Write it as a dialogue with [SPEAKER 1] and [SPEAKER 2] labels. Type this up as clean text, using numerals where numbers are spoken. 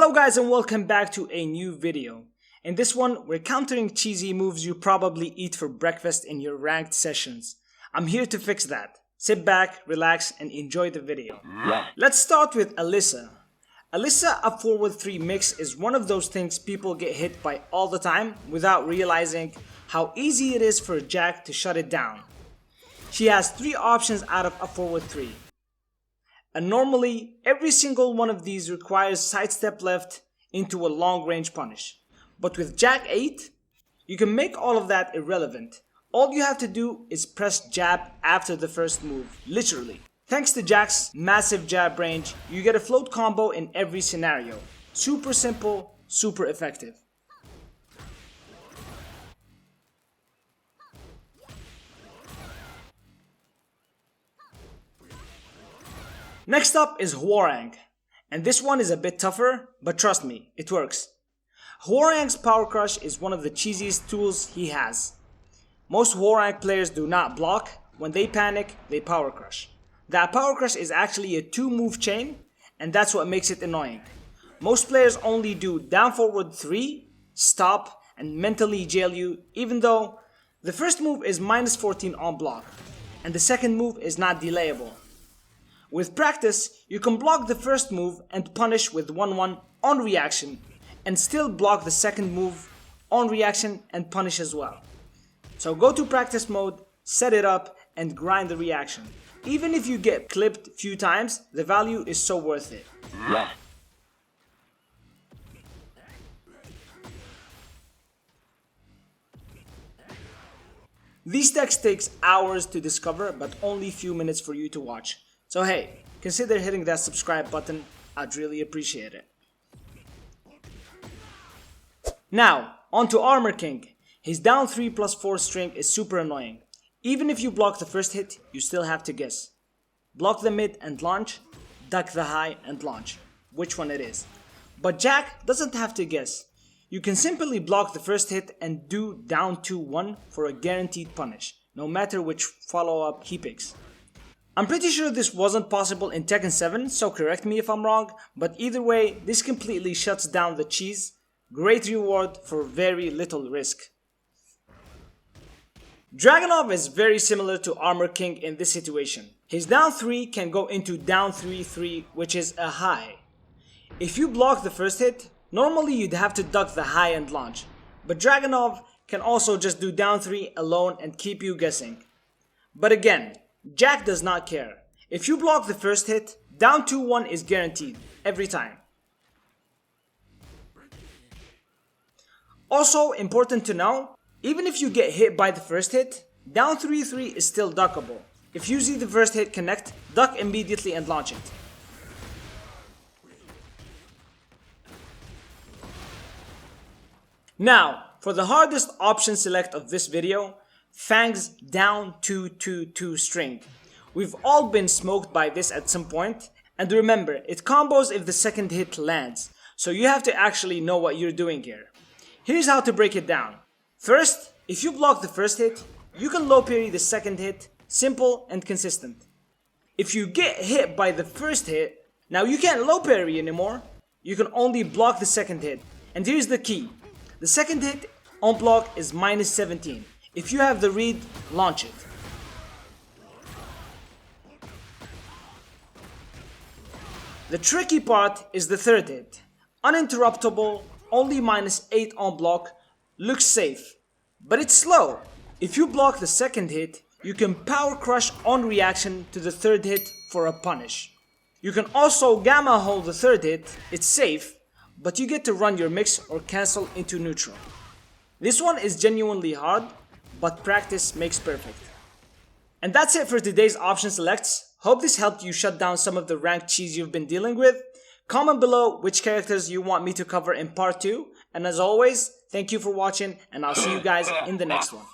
[SPEAKER 1] Hello guys and welcome back to a new video. In this one, we're countering cheesy moves you probably eat for breakfast in your ranked sessions. I'm here to fix that. Sit back, relax, and enjoy the video. Let's start with Alisa. Alisa up forward 3 mix is one of those things people get hit by all the time without realizing how easy it is for Jack to shut it down. She has 3 options out of up forward 3. And normally, every single one of these requires sidestep left into a long range punish. But with Jack-8, you can make all of that irrelevant. All you have to do is press jab after the first move, literally. Thanks to Jack's massive jab range, you get a float combo in every scenario. Super simple, super effective. Next up is Hwoarang, and this one is a bit tougher, but trust me, it works. Hwoarang's Power Crush is one of the cheesiest tools he has. Most Hwoarang players do not block. When they panic, they Power Crush. That Power Crush is actually a 2-move chain, and that's what makes it annoying. Most players only do down forward 3, stop, and mentally jail you, even though the first move is minus 14 on block, and the second move is not delayable. With practice, you can block the first move and punish with 1-1 on reaction, and still block the second move on reaction and punish as well. So go to practice mode, set it up, and grind the reaction. Even if you get clipped a few times, the value is so worth it. These decks takes hours to discover, but only few minutes for you to watch. So hey, consider hitting that subscribe button, I'd really appreciate it. Now, on to Armor King. His down 3+4 string is super annoying. Even if you block the first hit, you still have to guess. Block the mid and launch, duck the high and launch, which one it is. But Jack doesn't have to guess. You can simply block the first hit and do down 2-1 for a guaranteed punish, no matter which follow-up he picks. I'm pretty sure this wasn't possible in Tekken 7, so correct me if I'm wrong, but either way, this completely shuts down the cheese. Great reward for very little risk. Dragunov is very similar to Armor King in this situation. His down 3 can go into down 3-3, which is a high. If you block the first hit, normally you'd have to duck the high and launch, but Dragunov can also just do down 3 alone and keep you guessing. But again, Jack does not care. If you block the first hit, down 2-1 is guaranteed, every time. Also important to know, even if you get hit by the first hit, down 3-3 is still duckable. If you see the first hit connect, duck immediately and launch it. Now, for the hardest option select of this video, Feng's down 2-2-2 string. We've all been smoked by this at some point, and remember, it combos if the second hit lands, so you have to actually know what you're doing here. Here's how to break it down. First, if you block the first hit, you can low parry the second hit, simple and consistent. If you get hit by the first hit, now you can't low parry anymore, you can only block the second hit. And here's the key, the second hit on block is minus 17. If you have the read, launch it. The tricky part is the third hit. Uninterruptible, only minus 8 on block, looks safe, but it's slow. If you block the second hit, you can Power Crush on reaction to the third hit for a punish. You can also Gamma hold the third hit, it's safe, but you get to run your mix or cancel into neutral. This one is genuinely hard, but practice makes perfect. And that's it for today's option selects. Hope this helped you shut down some of the ranked cheese you've been dealing with. Comment below which characters you want me to cover in part 2. And as always, thank you for watching and I'll see you guys in the next one.